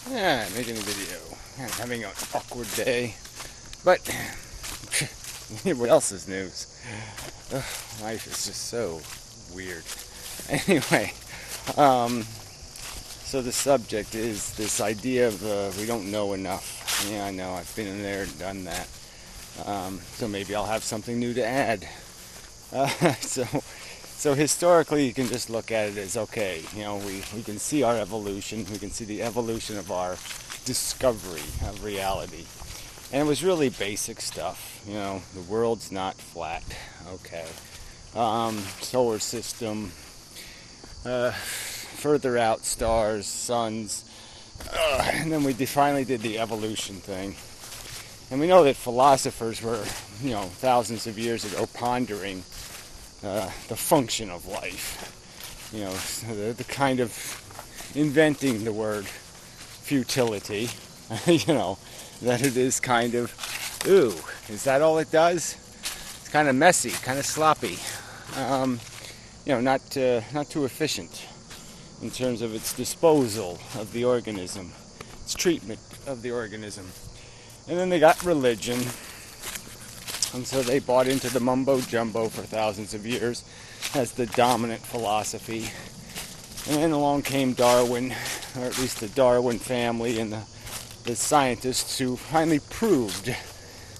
Yeah, making a video. I'm having an awkward day. But, what else is news? Ugh, life is just so weird. Anyway, so the subject is this idea of we don't know enough. Yeah, I know, I've been in there and done that. So maybe I'll have something new to add. Uh, so, so historically, you can just look at it as okay. We can see our evolution. We can see the evolution of our discovery of reality, and it was really basic stuff. The world's not flat. Okay, solar system, further out stars, suns, and then we finally did the evolution thing. And we know that philosophers were, thousands of years ago pondering the function of life. The kind of inventing the word futility, that it is kind of, ooh, is that all it does? It's kind of messy, kind of sloppy, not too efficient in terms of its disposal of the organism, its treatment of the organism. And then they got religion, and so they bought into the mumbo jumbo for thousands of years as the dominant philosophy. And then along came Darwin, or at least the Darwin family, and the scientists who finally proved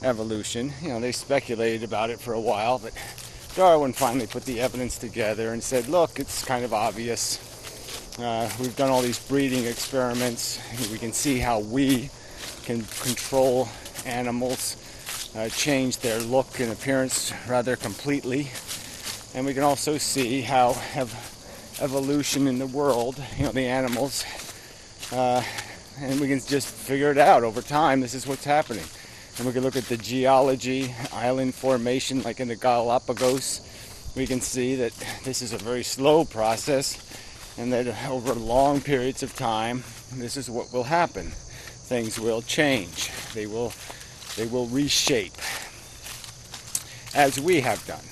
evolution. They speculated about it for a while, but Darwin finally put the evidence together and said, look, it's kind of obvious. We've done all these breeding experiments. We can see how we can control animals, change their look and appearance rather completely. And we can also see how evolution in the world, the animals, and we can just figure it out over time. This is what's happening. And we can look at the geology, island formation, like in the Galapagos. We can see that this is a very slow process, and that over long periods of time, this is what will happen. Things will change. They will reshape, as we have done.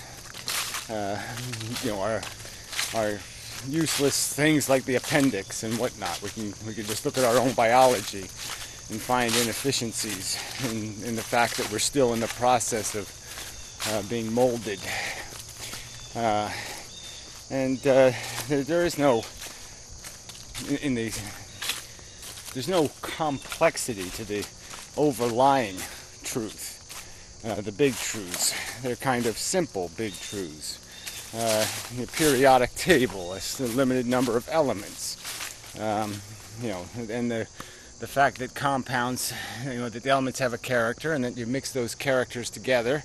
Our useless things like the appendix and whatnot. We can just look at our own biology and find inefficiencies in the fact that we're still in the process of being molded. There is no there's no complexity to the overlying truth, the big truths. They're kind of simple big truths. The periodic table, a limited number of elements, and the fact that compounds, that the elements have a character, and that you mix those characters together,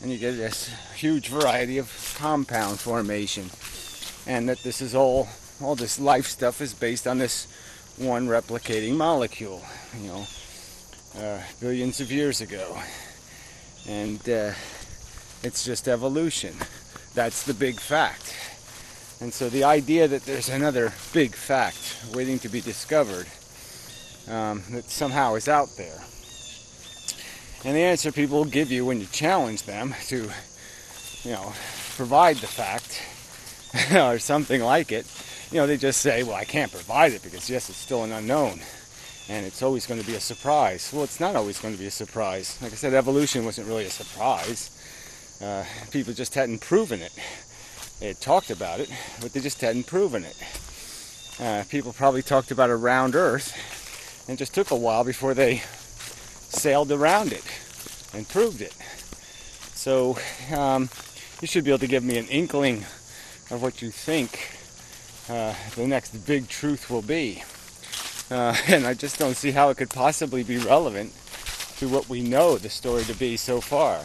and you get this huge variety of compound formation, and that this is all this life stuff is based on this one replicating molecule, billions of years ago, and it's just evolution. That's the big fact. And so the idea that there's another big fact waiting to be discovered, that somehow is out there. And the answer people will give you when you challenge them to, provide the fact, or something like it, they just say, well, I can't provide it because, yes, it's still an unknown. And it's always going to be a surprise. Well, it's not always going to be a surprise. Like I said, evolution wasn't really a surprise. People just hadn't proven it. They had talked about it, but they just hadn't proven it. People probably talked about a round Earth, and it just took a while before they sailed around it and proved it. So you should be able to give me an inkling of what you think the next big truth will be. And I just don't see how it could possibly be relevant to what we know the story to be so far.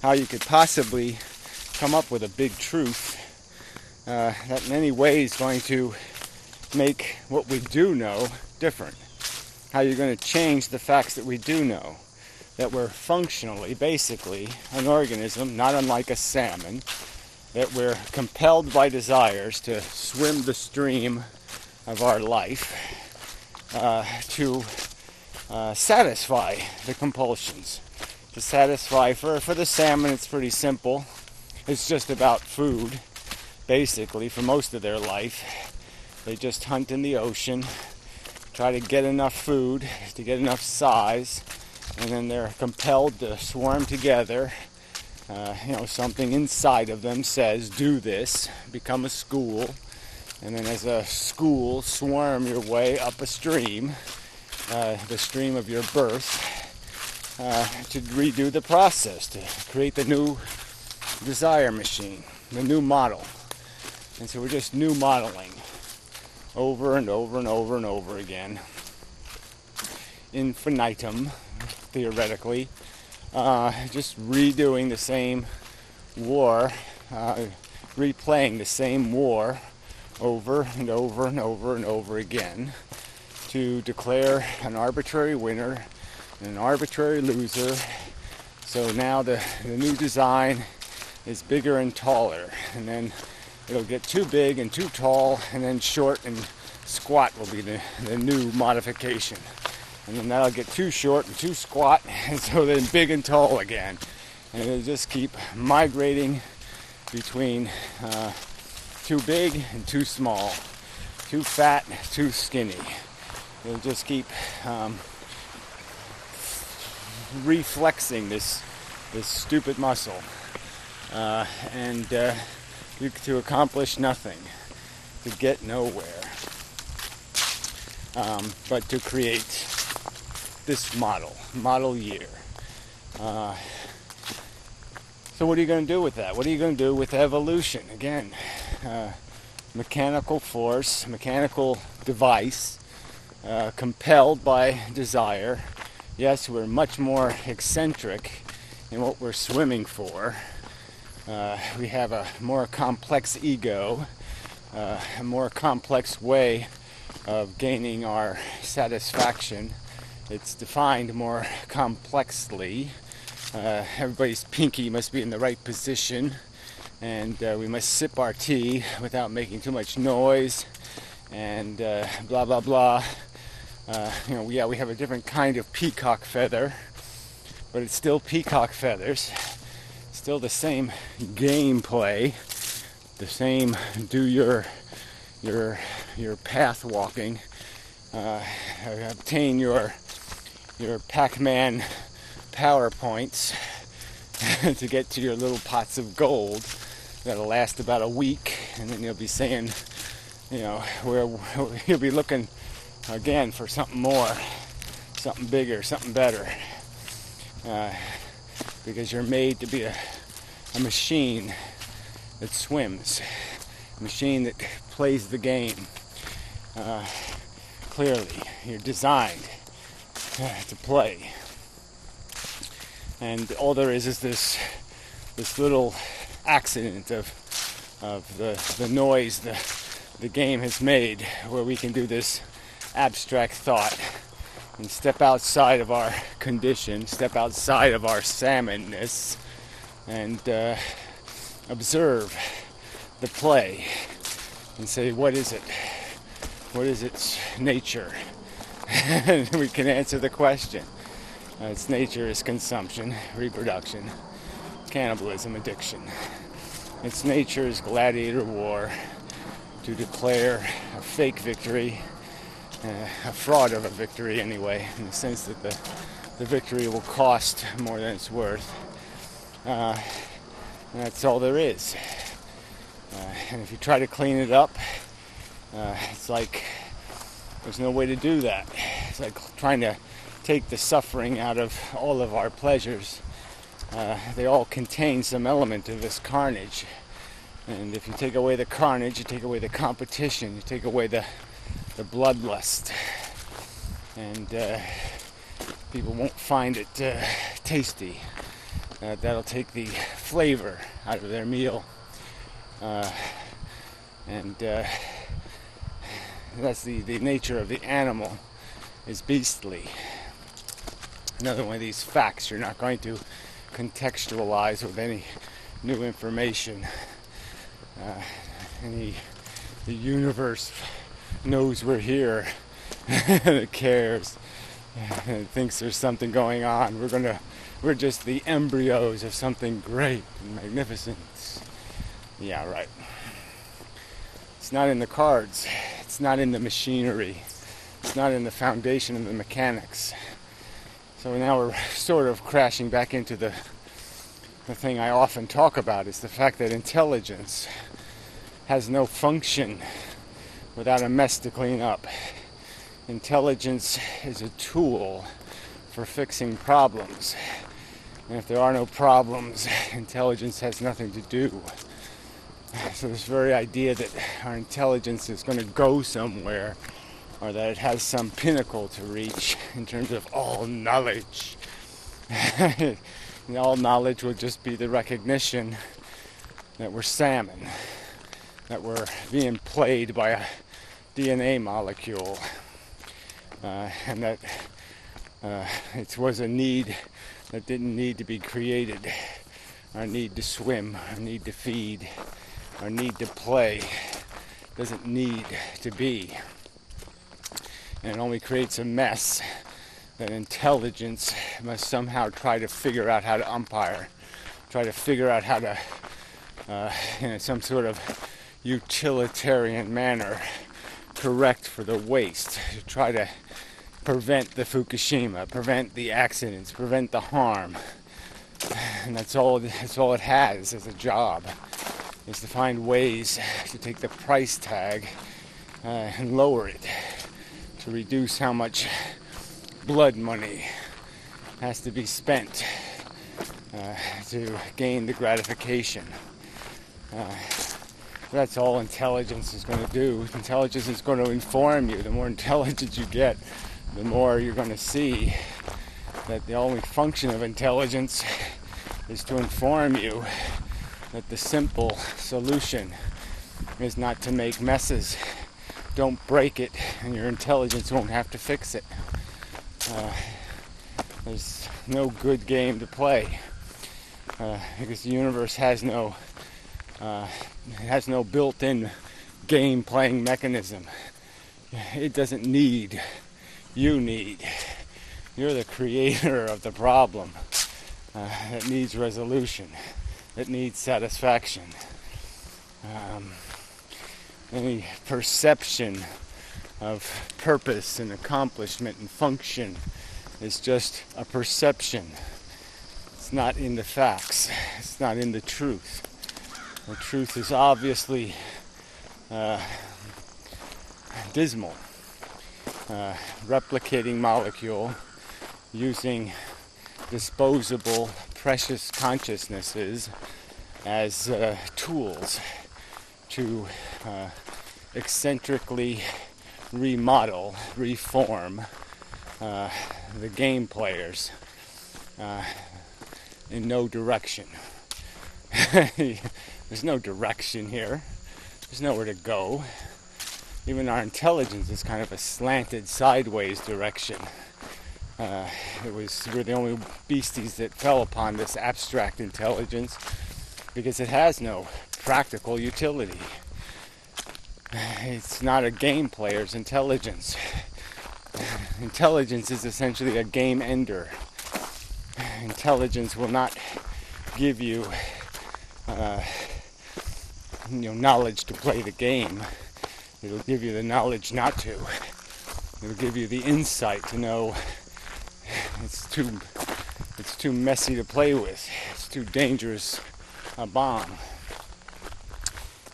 How you could possibly come up with a big truth that in any way is going to make what we do know different. How you're going to change the facts that we do know. That we're functionally, basically, an organism, not unlike a salmon. That we're compelled by desires to swim the stream of our life to satisfy the compulsions. To satisfy, for the salmon, it's pretty simple. It's just about food, basically, for most of their life. They just hunt in the ocean. try to get enough food, to get enough size, and then they're compelled to swarm together. Something inside of them says, do this, become a school, and then as a school, swarm your way up a stream, the stream of your birth, to redo the process, to create the new desire machine, the new model. And so we're just new modeling over and over and over and over again, infinitum, theoretically, just redoing the same war, replaying the same war over and over and over and over again to declare an arbitrary winner and an arbitrary loser. So now the new design is bigger and taller, and then it'll get too big and too tall, and then short and squat will be the new modification. And then that'll get too short and too squat, and so then big and tall again. And it'll just keep migrating between too big and too small, too fat, too skinny. It'll just keep reflexing this stupid muscle, and to accomplish nothing, to get nowhere, but to create this model year. So what are you going to do with that? What are you going to do with evolution? Again, mechanical force, mechanical device, compelled by desire. Yes, we're much more eccentric in what we're swimming for. We have a more complex ego, a more complex way of gaining our satisfaction. It's defined more complexly. Everybody's pinky must be in the right position, and we must sip our tea without making too much noise, and blah blah blah. We have a different kind of peacock feather, but it's still peacock feathers. Still the same gameplay, the same do your path walking, obtain your Pac-Man power points to get to your little pots of gold that'll last about a week, and then you'll be saying, where you'll be looking again for something more, something bigger, something better, because you're made to be a machine that swims, a machine that plays the game. Clearly, you're designed to play, and all there is this little accident of the noise the game has made, where we can do this abstract thought and step outside of our condition, step outside of our salmonness, and observe the play and say, what is it? What is its nature? And we can answer the question. Its nature is consumption, reproduction, cannibalism, addiction. Its nature is gladiator war, to declare a fake victory, a fraud of a victory anyway, in the sense that the victory will cost more than it's worth. And that's all there is. And if you try to clean it up, it's like there's no way to do that. It's like trying to take the suffering out of all of our pleasures. They all contain some element of this carnage. And if you take away the carnage, you take away the competition, you take away the bloodlust. And people won't find it tasty. That'll take the flavor out of their meal. And that's the nature of the animal, is beastly. Another one of these facts you're not going to contextualize with any new information. The universe knows we're here. It cares. It thinks there's something going on. We're just the embryos of something great and magnificent. Yeah, right. It's not in the cards. It's not in the machinery. It's It's not in the foundation of the mechanics. So now we're sort of crashing back into the thing I often talk about, is the fact that intelligence has no function without a mess to clean up. Intelligence is a tool for fixing problems. And if there are no problems, intelligence has nothing to do. So this very idea that our intelligence is going to go somewhere, or that it has some pinnacle to reach in terms of all knowledge. And all knowledge will just be the recognition that we're salmon, that we're being played by a DNA molecule, and that it was a need that didn't need to be created. Our need to swim, our need to feed, our need to play doesn't need to be. And it only creates a mess that intelligence must somehow try to figure out how to umpire, try to figure out how to, in some sort of utilitarian manner, correct for the waste, to try to prevent the Fukushima, prevent the accidents, prevent the harm. And that's all it has as a job, is to find ways to take the price tag and lower it, to reduce how much blood money has to be spent to gain the gratification. That's all intelligence is going to do. Intelligence is going to inform you. The more intelligent you get, the more you're going to see that the only function of intelligence is to inform you that the simple solution is not to make messes. Don't break it, and your intelligence won't have to fix it. There's no good game to play because the universe has no built-in game-playing mechanism. It doesn't need. You need. You're the creator of the problem that needs resolution, that needs satisfaction. Any perception of purpose and accomplishment and function is just a perception. It's not in the facts. It's not in the truth. The truth is obviously dismal. Replicating molecule using disposable, precious consciousnesses as tools to eccentrically remodel, reform the game players in no direction. There's no direction here. There's nowhere to go. Even our intelligence is kind of a slanted sideways direction. We're the only beasties that fell upon this abstract intelligence because it has no practical utility. It's not a game player's intelligence. Intelligence is essentially a game ender. Intelligence will not give you, knowledge to play the game. It'll give you the knowledge not to. It'll give you the insight to know it's too messy to play with. It's too dangerous a bomb.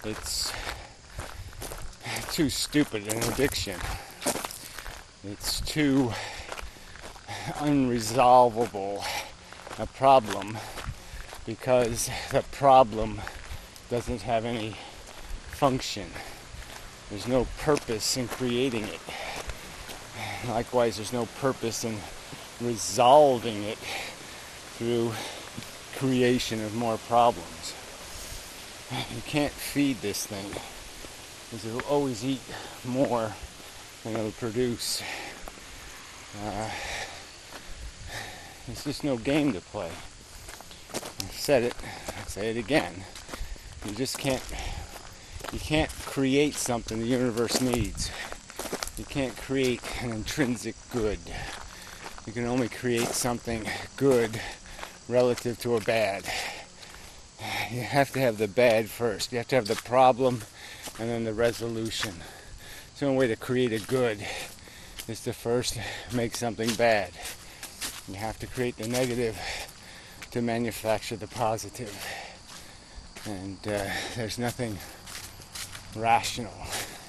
It's too stupid an addiction. It's too unresolvable a problem because the problem doesn't have any function. There's no purpose in creating it. Likewise, there's no purpose in resolving it through creation of more problems. You can't feed this thing because it will always eat more than it will produce. It's just no game to play. I've said it, I'll say it again. You can't create something the universe needs. You can't create an intrinsic good. You can only create something good relative to a bad. You have to have the bad first. You have to have the problem and then the resolution. It's the only way to create a good is to first make something bad. You have to create the negative to manufacture the positive. And there's nothing rational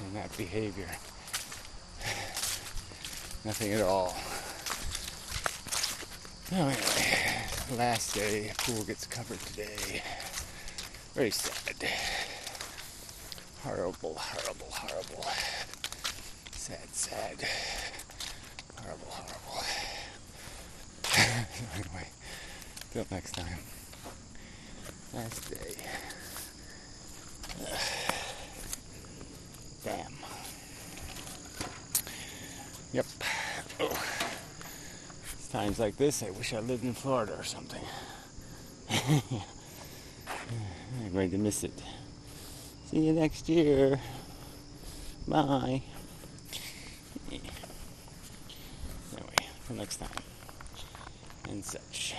in that behavior. Nothing at all. Oh, anyway, last day, pool gets covered today. Very sad. Horrible, horrible, horrible. Sad, sad. Horrible, horrible. Anyway, till next time. Last day. Damn. Yep. Oh. It's times like this, I wish I lived in Florida or something. I'm going to miss it. See you next year. Bye. Anyway, till next time. And such.